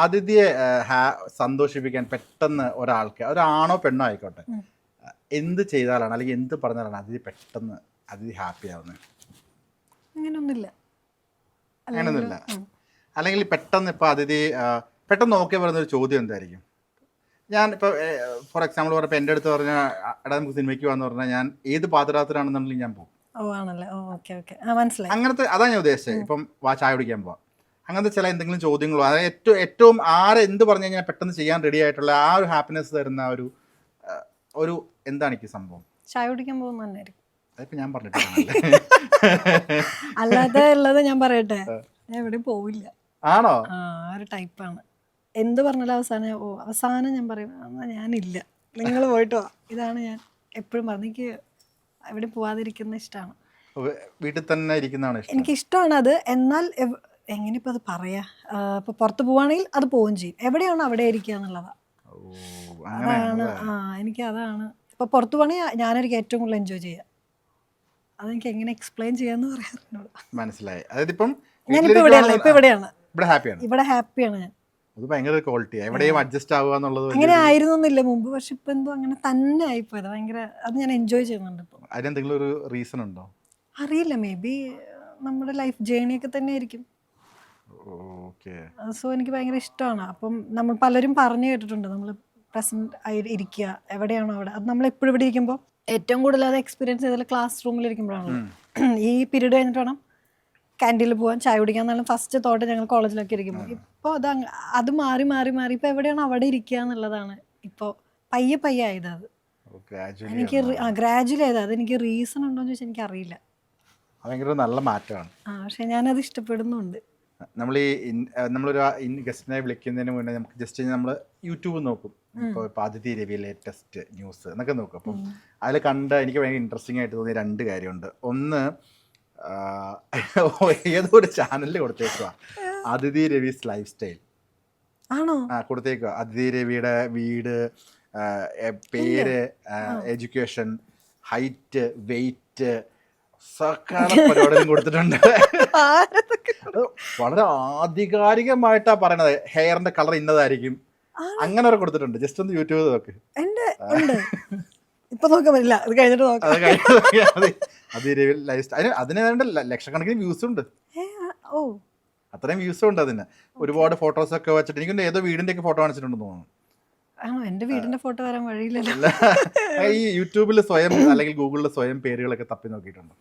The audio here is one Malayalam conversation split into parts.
അതിഥിയെ സന്തോഷിപ്പിക്കാൻ പെട്ടെന്ന് ഒരാൾക്ക് ഒരാണോ പെണ്ണോ ആയിക്കോട്ടെ എന്ത് ചെയ്താലാണ് അല്ലെങ്കിൽ എന്ത് പറഞ്ഞാലാണ് അതിഥി പെട്ടെന്ന് അതിഥി ഹാപ്പി ആവുന്നത്? അങ്ങനെയൊന്നുമില്ല. അങ്ങനെയൊന്നുമില്ല. അല്ലെങ്കിൽ പെട്ടെന്ന് ഇപ്പോൾ അതിഥി പെട്ടെന്ന് നോക്കിയാൽ പറയുന്നൊരു ചോദ്യം എന്തായിരിക്കും? ഞാൻ ഇപ്പോൾ ഫോർ എക്സാമ്പിൾ പറഞ്ഞപ്പോൾ എൻ്റെ അടുത്ത് പറഞ്ഞാൽ എടാ നമുക്ക് സിനിമയ്ക്ക് പോകാന്ന് പറഞ്ഞാൽ ഞാൻ ഏത് പാതിരാത്രിയാണെന്നുണ്ടെങ്കിൽ ഞാൻ പോകും. ഓ ആണല്ലേ, ഓ ഓക്കെ ഓക്കെ, മനസ്സിലായി. അങ്ങനത്തെ അതാണ് ഞാൻ ഉദ്ദേശിച്ചത്. ഇപ്പം ചായ കുടിക്കാൻ പോവാം, അങ്ങനത്തെ ചില എന്തെങ്കിലും ചോദ്യങ്ങളോ അതായത് ഏറ്റവും ആരെന്ത് പറഞ്ഞു കഴിഞ്ഞാൽ പെട്ടെന്ന് ചെയ്യാൻ റെഡി ആയിട്ടുള്ള ആ ഒരു ഹാപ്പിനെസ് തരുന്ന ഒരു എന്താണ് എനിക്ക് സംഭവം? ചായ കുടിക്കാൻ പോകുന്ന തന്നെയായിരിക്കും. അതിപ്പോൾ ഞാൻ പറഞ്ഞിട്ടില്ല. അല്ലാതെ ഉള്ളത് ഞാൻ പറയട്ടെ, ഞാൻ എവിടെയും പോവില്ല. ആണോ? ആ ഒരു ടൈപ്പാണ്. എന്ത് പറഞ്ഞാലും അവസാനം ഞാൻ പറയും ഞാനില്ല, നിങ്ങൾ പോയിട്ട് വാ. ഇതാണ് ഞാൻ എപ്പോഴും പറഞ്ഞു. എനിക്ക് എവിടെ പോവാതിരിക്കുന്ന ഇഷ്ടമാണ്. വീട്ടിൽ തന്നെ ഇരിക്കുന്നതാണ് ഇഷ്ടം. എനിക്ക് ഇഷ്ടമാണ് അത്. എന്നാൽ എങ്ങനെയിപ്പോൾ അത് പറയാ, ഇപ്പോൾ പുറത്ത് പോവാണെങ്കിൽ അത് പോവുകയും ചെയ്യും. എവിടെയാണോ അവിടെ ഇരിക്കുക എന്നുള്ളതാണ്. അതാണ് എനിക്ക് അതാണ്. ഇപ്പോൾ പുറത്ത് പോകണമെങ്കിൽ ഞാനായിരിക്കും ഏറ്റവും കൂടുതൽ എൻജോയ് ചെയ്യുക. അതെനിക്ക് എങ്ങനെ എക്സ്പ്ലെയിൻ ചെയ്യാന്ന് പറയാറുണ്ട്. മനസ്സിലായി. അതായത് ഇപ്പം ഞാനിപ്പോൾ ഇവിടെയാണ്, ഇവിടെ ഹാപ്പിയാണ് ഞാൻ. അത് ഭയങ്കര ക്വാളിറ്റി. എവിടെയും അഡ്ജസ്റ്റ് ആവുക എന്നുള്ളത് അങ്ങനെ ആയിരുന്നില്ല മുമ്പ്, പക്ഷെ ഇപ്പൊ എന്തോ അങ്ങനെ തന്നെ ആയിപ്പോയത്. ഭയങ്കര അത് ഞാൻ എൻജോയ് ചെയ്യുന്നുണ്ട് ഇപ്പോൾ. അതിനെന്തെങ്കിലും ഒരു റീസൺ ഉണ്ടോ? അറിയില്ല, മേ ബി നമ്മുടെ ലൈഫ് ജേണിയൊക്കെ തന്നെ ആയിരിക്കും. സോ എനിക്ക് ഭയങ്കര ഇഷ്ടമാണ്. അപ്പം നമ്മൾ പലരും പറഞ്ഞു കേട്ടിട്ടുണ്ട് നമ്മൾ പ്രസന്റ് ആയി ഇരിക്കുക, എവിടെയാണോ അവിടെ. അത് നമ്മൾ എപ്പോഴും ഇവിടെ ഇരിക്കുമ്പോൾ ഏറ്റവും കൂടുതൽ അത് എക്സ്പീരിയൻസ് ചെയ്താൽ ക്ലാസ് റൂമിലിരിക്കുമ്പോഴാണ്. ഈ പീരീഡ് കഴിഞ്ഞിട്ട് വേണം ക്യാൻറ്റീനിൽ പോകാൻ, ചായ കുടിക്കാന്നാലും ഫസ്റ്റ് തോട്ട് ഞങ്ങൾ കോളേജിലൊക്കെ ഇരിക്കുമ്പോൾ. ഇപ്പോൾ അത് മാറി മാറി മാറി ഇപ്പോൾ എവിടെയാണോ അവിടെ ഇരിക്കുക എന്നുള്ളതാണ് ഇപ്പോൾ പയ്യെ ആയത്. അത് എനിക്ക് ഗ്രാജുവൽ ആയത്. അത് എനിക്ക് റീസൺ ഉണ്ടോ എന്ന് ചോദിച്ചാൽ എനിക്കറിയില്ല. ഭയങ്കര നല്ല മാറ്റമാണ്. പക്ഷെ ഞാനത് ഇഷ്ടപ്പെടുന്നുണ്ട്. നമ്മളൊരു ഗസ്റ്റിനെ വിളിക്കുന്നതിന് മുന്നേ നമുക്ക് ജസ്റ്റ് നമ്മൾ യൂട്യൂബ് നോക്കും. ഇപ്പോൾ ആദിത്യ രവി ലേറ്റസ്റ്റ് ന്യൂസ് എന്നൊക്കെ നോക്കും. അപ്പം അതിൽ എനിക്ക് ഭയങ്കര ഇൻട്രസ്റ്റിംഗ് ആയിട്ട് തോന്നിയ രണ്ട് കാര്യമുണ്ട്. ഒന്ന്, ഏതോ ഒരു ചാനലിൽ കൊടുത്തേക്കുക അതിഥി രവീസ് ലൈഫ് സ്റ്റൈൽ ആണോ? കൊടുത്തേക്കുക. അതിഥി രവിയുടെ വീട്, പേര്, എഡ്യൂക്കേഷൻ, ഹൈറ്റ്, വെയിറ്റ്, സകല പരിപാടികളും കൊടുത്തിട്ടുണ്ട്. വളരെ ആധികാരികമായിട്ടാ പറയണത്. ഹെയറിന്റെ കളർ ഇന്നതായിരിക്കും, അങ്ങനെ വരെ കൊടുത്തിട്ടുണ്ട്. ജസ്റ്റ് ഒന്ന് യൂട്യൂബ് നോക്ക്. ഇപ്പൊ നോക്കാൻ പറ്റില്ല, അത് കഴിഞ്ഞിട്ട് അതിന് വേണ്ട ലക്ഷക്കണക്കിന് വ്യൂസ് ഉണ്ട്. അത്രയും വ്യൂസ് ഉണ്ട് അതിന്. ഒരുപാട് ഫോട്ടോസ് ഒക്കെ വെച്ചിട്ട് എനിക്ക് ഏതോ വീടിന്റെ ഒക്കെ ഫോട്ടോ കാണിച്ചിട്ടുണ്ടെന്ന് തോന്നുന്നു. എന്റെ വീടിന്റെ ഫോട്ടോ വരാൻ വഴിയില്ലല്ലോ. ഈ യൂട്യൂബിൽ സ്വയം അല്ലെങ്കിൽ ഗൂഗിളിൽ സ്വയം പേരുകളൊക്കെ തപ്പി നോക്കിയിട്ടുണ്ട്.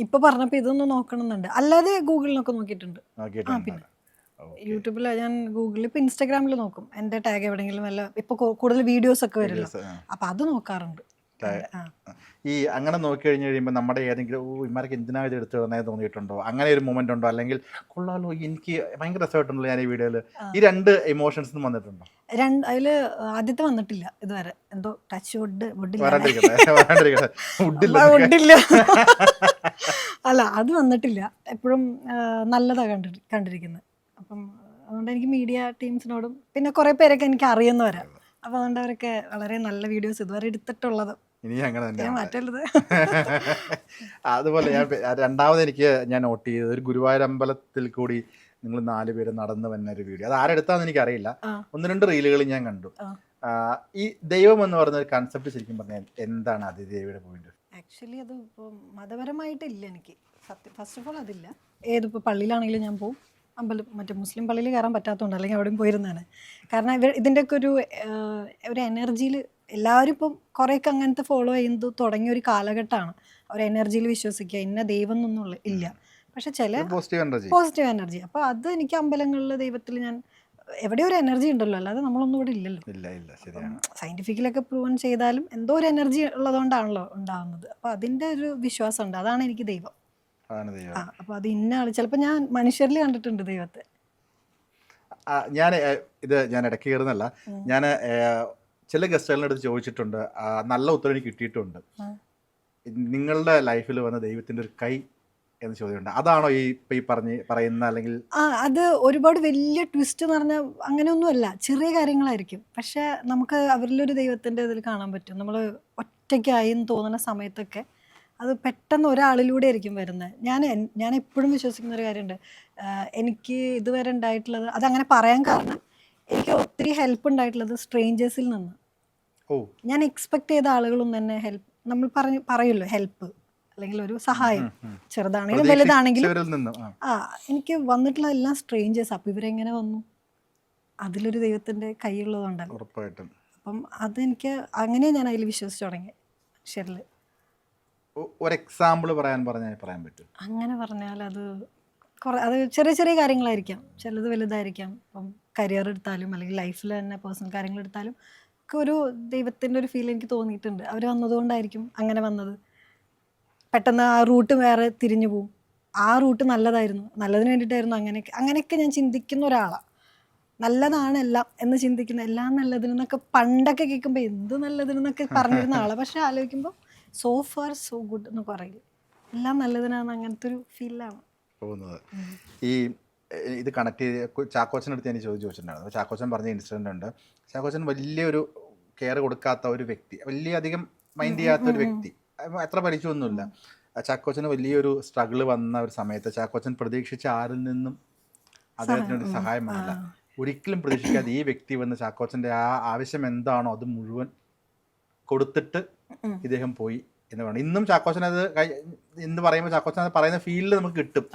ഇപ്പൊ പറഞ്ഞപ്പോ ഇതൊന്നും നോക്കണമെന്നുണ്ട്. അല്ലാതെ ഗൂഗിളിലൊക്കെ നോക്കിയിട്ടുണ്ട്. പിന്നെ യൂട്യൂബിൽ ഞാൻ ഗൂഗിളിൽ ഇപ്പൊ ഇൻസ്റ്റാഗ്രാമിൽ നോക്കും. എന്റെ ടാഗ് എവിടെയെങ്കിലും വല്ല ഇപ്പൊ കൂടുതൽ വീഡിയോസ് ഒക്കെ വരില്ല, അപ്പൊ അത് നോക്കാറുണ്ട്. ഈ അങ്ങനെ നോക്കി കഴിഞ്ഞ് കഴിയുമ്പോൾ നമ്മുടെ ഏതെങ്കിലും ഇമാർക്ക് എന്തിനാ ഇത് എടുത്തു തന്നേ തോന്നിയിട്ടുണ്ടോ? അങ്ങനെ ഒരു മൊമെന്റ് ഉണ്ടോ? അല്ലെങ്കിൽ കൊള്ളാലോ എനിക്ക് ഭയങ്കര രസമായിട്ടുണ്ടല്ലോ ഞാൻ ഈ വീഡിയോയിൽ, ഈ രണ്ട് ഇമോഷൻസും വന്നിട്ടുണ്ടോ? അതില് ആദ്യത്തെ വന്നിട്ടില്ല ഇതുവരെ. എന്തോ ടച്ച് വുഡില്ല അല്ല, അത് വന്നിട്ടില്ല. എപ്പോഴും നല്ലതാ കണ്ടിരിക്കുന്നത്. അപ്പം അതുകൊണ്ട് എനിക്ക് മീഡിയ ടീംസിനോടും പിന്നെ കുറെ പേരൊക്കെ എനിക്ക് അറിയുന്നവരാ. അപ്പൊ അതുകൊണ്ട് അവരൊക്കെ വളരെ നല്ല വീഡിയോസ് ഇതുവരെ എടുത്തിട്ടുള്ളത്. ഇനി അങ്ങനെ തന്നെ മാറ്റരുത്. അതുപോലെ രണ്ടാമത് ഞാൻ നോട്ട് ചെയ്തത് ഒരു ഗുരുവായൂർ അമ്പലത്തിൽ കൂടി നിങ്ങൾ 4 പേര് നടന്നു വന്ന ഒരു വീഡിയോ. അത് ആരെടുത്താന്ന് എനിക്കറിയില്ല. 1-2 റീലുകൾ ഞാൻ കണ്ടു. ഈ ദൈവം എന്ന് പറയുന്ന ഒരു കൺസെപ്റ്റ് ശരിക്കും പറഞ്ഞാൽ എന്താണ് അതിഥി ദേവിയുടെ പോയിന്റ്? ആക്ച്വലി അത് ഇപ്പോൾ മതപരമായിട്ടില്ല എനിക്ക്. ഫസ്റ്റ് ഓഫ് ഓൾ അതില്ല. ഏതിപ്പോൾ പള്ളിയിലാണെങ്കിലും ഞാൻ പോകും. മറ്റേ മുസ്ലിം പള്ളിയിൽ കയറാൻ പറ്റാത്തതുകൊണ്ട്, അല്ലെങ്കിൽ അവിടെയും പോയിരുന്നതാണ്. കാരണം ഇതിൻ്റെയൊക്കെ ഒരു എനർജിയിൽ എല്ലാവരും ഇപ്പം കുറേയൊക്കെ അങ്ങനത്തെ ഫോളോ ചെയ്യുന്നത് തുടങ്ങിയ ഒരു കാലഘട്ടമാണ്. ഒരു എനർജിയിൽ വിശ്വസിക്കുക, ഇന്ന ദൈവം എന്നൊന്നും ഇല്ല. പക്ഷെ ചില പോസിറ്റീവ് എനർജി. അപ്പോൾ അത് എനിക്ക് അമ്പലങ്ങളിൽ ദൈവത്തിൽ ഞാൻ എവിടെ ഒരു എനർജി ഉണ്ടല്ലോ, അല്ലാതെ നമ്മളൊന്നും ഇവിടെ ഇല്ലല്ലോ. സയന്റിഫിക്കലൊക്കെ പ്രൂവൻ ചെയ്താലും എന്തോ ഒരു എനർജി ഉള്ളതുകൊണ്ടാണല്ലോ ഉണ്ടാകുന്നത്. അപ്പോൾ അതിൻ്റെ ഒരു വിശ്വാസമുണ്ട്. അതാണ് എനിക്ക് ദൈവം. അപ്പൊ അത് ഇന്ന ആള് ചിലപ്പോ ഞാൻ മനുഷ്യരിൽ കണ്ടിട്ടുണ്ട് ദൈവത്തെ. ഞാൻ ഇടയ്ക്ക് കയറുന്നല്ല, ഞാൻ ചില ഗസ്റ്റുകളുടെ അടുത്ത് ചോദിച്ചിട്ടുണ്ട്, നല്ല ഉത്തരം എനിക്ക് കിട്ടിയിട്ടുണ്ട്. നിങ്ങളുടെ ലൈഫിൽ വന്ന ദൈവത്തിന്റെ ഒരു കൈ എന്ന് ചോദ്യമുണ്ട്. അതാണോ ഈ പറയുന്ന അല്ലെങ്കിൽ? അത് ഒരുപാട് വലിയ ട്വിസ്റ്റ് എന്ന് പറഞ്ഞാൽ അങ്ങനെയൊന്നുമല്ല, ചെറിയ കാര്യങ്ങളായിരിക്കും. പക്ഷെ നമുക്ക് അവരിലൊരു ദൈവത്തിന്റെ ഇതിൽ കാണാൻ പറ്റും. നമ്മൾ ഒറ്റയ്ക്കായി എന്ന് തോന്നുന്ന സമയത്തൊക്കെ അത് പെട്ടെന്ന് ഒരാളിലൂടെ ആയിരിക്കും വരുന്നത്. ഞാൻ എപ്പോഴും വിശ്വസിക്കുന്ന ഒരു കാര്യമുണ്ട്. എനിക്ക് ഇതുവരെ ഉണ്ടായിട്ടുള്ളത്, അതങ്ങനെ പറയാൻ കാരണം എനിക്ക് ഒത്തിരി ഹെൽപ്പ് ഉണ്ടായിട്ടുള്ളത് സ്ട്രേഞ്ചേഴ്സിൽ നിന്ന്. ഓ ഞാൻ എക്സ്പെക്ട് ചെയ്ത ആളുകളൊന്നും തന്നെ ഹെൽപ്പ്, നമ്മൾ പറയുമല്ലോ ഹെൽപ്പ് അല്ലെങ്കിൽ ഒരു സഹായം, ചെറുതാണെങ്കിലും വലുതാണെങ്കിലും. പ്രതീക്ഷിച്ചവരിൽ നിന്നും എനിക്ക് വന്നിട്ടുള്ള എല്ലാം സ്ട്രേഞ്ചേഴ്സ്. അപ്പം ഇവരെങ്ങനെ വന്നു? അതിലൊരു ദൈവത്തിൻ്റെ കൈയുള്ളതുകൊണ്ടല്ലോ. ഉറപ്പായിട്ടും. അപ്പം അതെനിക്ക് അങ്ങനെ ഞാൻ അതിൽ വിശ്വസിച്ച് തുടങ്ങി മനുഷ്യരിൽ. ഒരു എക്സാമ്പിൾ പറയാൻ പറ്റും? അങ്ങനെ പറഞ്ഞാൽ അത് അത് ചെറിയ ചെറിയ കാര്യങ്ങളായിരിക്കാം, ചിലത് വലുതായിരിക്കാം. ഇപ്പം കരിയർ എടുത്താലും അല്ലെങ്കിൽ ലൈഫിൽ തന്നെ പേഴ്സണൽ കാര്യങ്ങൾ എടുത്താലും ഒക്കെ ഒരു ദൈവത്തിൻ്റെ ഒരു ഫീൽ എനിക്ക് തോന്നിയിട്ടുണ്ട്. അവർ വന്നതുകൊണ്ടായിരിക്കും അങ്ങനെ വന്നത്. പെട്ടെന്ന് ആ റൂട്ട് വേറെ തിരിഞ്ഞു പോവും. ആ റൂട്ട് നല്ലതായിരുന്നു, നല്ലതിന് വേണ്ടിയിട്ടായിരുന്നു. അങ്ങനെയൊക്കെ ഞാൻ ചിന്തിക്കുന്ന ഒരാളാണ്. നല്ലതാണ് എല്ലാം എന്ന് ചിന്തിക്കുന്ന, എല്ലാം നല്ലതിനെന്നൊക്കെ പണ്ടൊക്കെ കേൾക്കുമ്പോൾ എന്ത് നല്ലതിനെന്നൊക്കെ പറഞ്ഞിരുന്ന ആളാണ്. പക്ഷെ ആലോചിക്കുമ്പോൾ സോ ഫാർ സോ ഗുഡ് എന്ന് പറയില്ല, എല്ലാം നല്ലതിനാണ്. അങ്ങനത്തെ ഒരു ഫീലാണ് പോകുന്നത്. ഈ ഇത് കണക്ട് ചെയ്ത് ചാക്കോച്ചനടുത്ത് ഞാൻ ചോദിച്ചിട്ടുണ്ടായിരുന്നു. അപ്പോൾ ചാക്കോച്ചൻ പറഞ്ഞ ഇൻസിഡൻ്റ് ഉണ്ട്. ചാക്കോച്ചൻ വലിയൊരു കെയർ കൊടുക്കാത്ത ഒരു വ്യക്തി, വലിയ അധികം മൈൻഡ് ചെയ്യാത്ത ഒരു വ്യക്തി, എത്ര പരിചയമൊന്നുമില്ല. ചാക്കോച്ചന് വലിയൊരു സ്ട്രഗിൾ വന്ന ഒരു സമയത്ത് ചാക്കോച്ചൻ പ്രതീക്ഷിച്ച ആരിൽ നിന്നും അദ്ദേഹത്തിനൊരു സഹായം വന്നില്ല. ഒരിക്കലും പ്രതീക്ഷിക്കാതെ ഈ വ്യക്തി വന്ന് ചാക്കോച്ചൻ്റെ ആ ആവശ്യം എന്താണോ അത് മുഴുവൻ കൊടുത്തിട്ട് ഇദ്ദേഹം പോയി എന്ന് പറയുന്നത്. ഇന്നും ചാക്കോച്ചൻ അത് എന്ന് പറയുമ്പോൾ ചാക്കോച്ചൻ അത് പറയുന്ന ഫീലിൽ നമുക്ക് കിട്ടും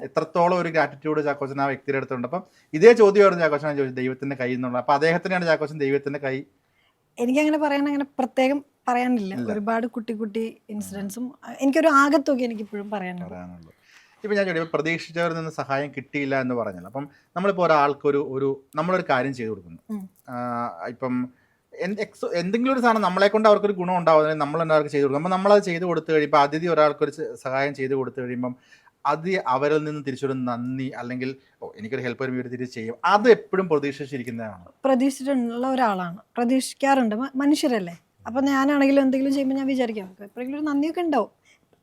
എത്രത്തോളം ഒരു ഗ്രാറ്റിറ്റ്യൂഡ് ചാക്കോച്ചൻ ആ വ്യക്തിയുടെ അടുത്തുണ്ട്. അപ്പം ഇതേ ചോദ്യമായിരുന്നു ചാക്കോച്ചൻ ചോദിച്ചത്, ദൈവത്തിന്റെ കൈ എന്നുള്ളത്. അപ്പം അദ്ദേഹത്തിനാണ് ചാക്കോച്ചൻ ദൈവത്തിന്റെ കൈ. എനിക്കങ്ങനെ അങ്ങനെ പ്രത്യേകം പറയാനില്ല. ഒരുപാട് കുട്ടി ഇൻസിഡൻസും എനിക്കൊരു ആകത്തുക എനിക്കിപ്പോഴും പറയാനുള്ളൂ. ഇപ്പം ഞാൻ ചോദിച്ചു, പ്രതീക്ഷിച്ചവരിൽ നിന്ന് സഹായം കിട്ടിയില്ല എന്ന് പറഞ്ഞല്ലോ. അപ്പം നമ്മളിപ്പോൾ ഒരാൾക്കൊരു നമ്മളൊരു കാര്യം ചെയ്തു കൊടുക്കുന്നു. ഇപ്പം എന്തെങ്കിലും ഒരു സാധനം നമ്മളെ കൊണ്ട് അവർക്കൊരു ഗുണം ഉണ്ടാവുന്നത് നമ്മൾ തന്നെ അവർക്ക് ചെയ്തു കൊടുക്കും. അപ്പം നമ്മളത് ചെയ്ത് കൊടുത്തു കഴിയുമ്പോൾ അതിഥി ഒരാൾക്കൊരു സഹായം ചെയ്ത് കൊടുത്തു കഴിയുമ്പം അത് അവരിൽ നിന്ന് തിരിച്ചൊരു നന്ദി അല്ലെങ്കിൽ എനിക്കൊരു ഹെൽപ്പ് വരുമ്പോൾ ഇവർ തിരിച്ച് ചെയ്യും, അത് എപ്പോഴും പ്രതീക്ഷിച്ചിരിക്കുന്നതാണ്. പ്രതീക്ഷിച്ചിട്ടുള്ള ഒരാളാണ്, പ്രതീക്ഷിക്കാറുണ്ട്, മനുഷ്യരല്ലേ. അപ്പം ഞാനാണെങ്കിലും എന്തെങ്കിലും ചെയ്യുമ്പോൾ ഞാൻ വിചാരിക്കാം എപ്പോഴെങ്കിലും ഒരു നന്ദിയൊക്കെ ഉണ്ടാവും.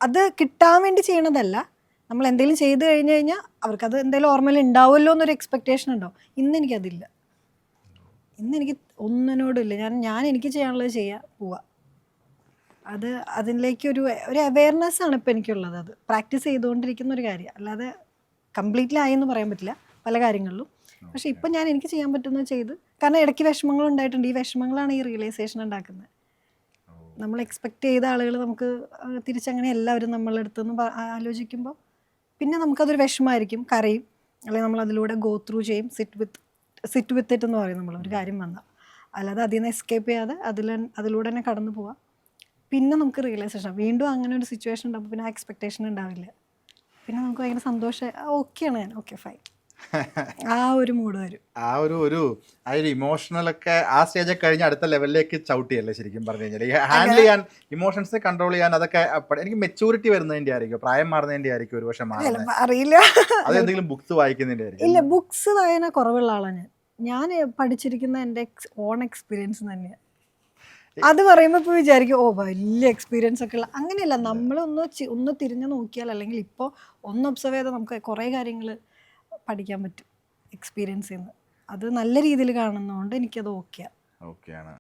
അത് കിട്ടാൻ വേണ്ടി ചെയ്യണതല്ല, നമ്മൾ എന്തെങ്കിലും ചെയ്ത് കഴിഞ്ഞ് കഴിഞ്ഞാൽ അവർക്കത് എന്തെങ്കിലും ഓർമ്മയിൽ ഉണ്ടാവുമല്ലോ എന്നൊരു എക്സ്പെക്റ്റേഷൻ ഉണ്ടാവും. ഇന്നെനിക്കതില്ല, ഇന്നെനിക്ക് ഒന്നിനോടുമില്ല. ഞാൻ എനിക്ക് ചെയ്യാനുള്ളത് ചെയ്യുക, പോവുക. അതിലേക്ക് ഒരു അവെയർനെസ് ആണ് ഇപ്പം എനിക്കുള്ളത്. അത് പ്രാക്ടീസ് ചെയ്തുകൊണ്ടിരിക്കുന്ന ഒരു കാര്യം, അല്ലാതെ കംപ്ലീറ്റ്ലി ആയെന്ന് പറയാൻ പറ്റില്ല പല കാര്യങ്ങളിലും. പക്ഷെ ഇപ്പം ഞാൻ എനിക്ക് ചെയ്യാൻ പറ്റുന്നത് ചെയ്ത്, കാരണം ഇടയ്ക്ക് വിഷമങ്ങൾ ഉണ്ടായിട്ടുണ്ട്. ഈ വിഷമങ്ങളാണ് ഈ റിയലൈസേഷൻ ഉണ്ടാക്കുന്നത്. നമ്മൾ എക്സ്പെക്ട് ചെയ്ത ആളുകൾ നമുക്ക് തിരിച്ചങ്ങനെ എല്ലാവരും നമ്മളുടെ അടുത്തുനിന്ന് ആലോചിക്കുമ്പോൾ പിന്നെ നമുക്കതൊരു വിഷമമായിരിക്കും, കരയും, അല്ലെങ്കിൽ നമ്മൾ അതിലൂടെ ഗോ ത്രൂ ചെയ്യും. സിറ്റ് വിത്ത് ഇറ്റ് എന്ന് പറയും നമ്മൾ ഒരു കാര്യം വന്നാൽ. അല്ലാതെ അതിൽ നിന്ന് എസ്കേപ്പ് ചെയ്യാതെ അതിലൂടെ തന്നെ കടന്നു പോവാം. പിന്നെ നമുക്ക് റിയലൈസേഷൻ വീണ്ടും അങ്ങനെ ഒരു സിറ്റുവേഷൻ ഉണ്ടാകുമ്പോൾ പിന്നെ ആ എക്സ്പെക്റ്റേഷൻ ഉണ്ടാവില്ല. പിന്നെ നമുക്ക് ഭയങ്കര സന്തോഷം, ഓക്കെയാണ് ഞാൻ, ഓക്കെ ഫൈൻ, ആ ഒരു മൂഡ് വരും. ആ ഒരു ഇമോഷണലൊക്കെ ആ സ്റ്റേജൊക്കെ കഴിഞ്ഞ് അടുത്ത ലെവലിലേക്ക് ചവിട്ടിയല്ലേ ശരിക്കും പറഞ്ഞു കഴിഞ്ഞാൽ. ഹാൻഡിൽ ചെയ്യാൻ, ഇമോഷൻസ് കൺട്രോൾ ചെയ്യാൻ, അതൊക്കെ എനിക്ക് മെച്ചൂരിറ്റി വരുന്നതിൻ്റെ ആയിരിക്കും, പ്രായം മാറുന്നതിൻ്റെ ആയിരിക്കും ഒരു പക്ഷേ മാറുന്നത്. അറിയില്ല, അതെന്തെങ്കിലും ബുക്സ് വായിക്കുന്നതിൻ്റെ ആയിരിക്കും. ഇല്ല, ബുക്സ് വായന കുറവുള്ള ആളാണ് ഞാൻ പഠിച്ചിരിക്കുന്ന എൻ്റെ ഓൺ എക്സ്പീരിയൻസ് തന്നെയാണ്. അത് പറയുമ്പോൾ ഇപ്പോൾ വിചാരിക്കും വലിയ എക്സ്പീരിയൻസ് ഒക്കെ ഉള്ള, അങ്ങനെയല്ല. നമ്മളൊന്ന് തിരിഞ്ഞു നോക്കിയാൽ, അല്ലെങ്കിൽ ഇപ്പോൾ ഒന്ന് ഒബ്സർവ് ചെയ്താൽ നമുക്ക് കുറേ കാര്യങ്ങൾ പഠിക്കാൻ പറ്റും എക്സ്പീരിയൻസ് ചെയ്യുന്നത്. അത് നല്ല രീതിയിൽ കാണുന്നതുകൊണ്ട് എനിക്കത് ഓക്കെയാണ്.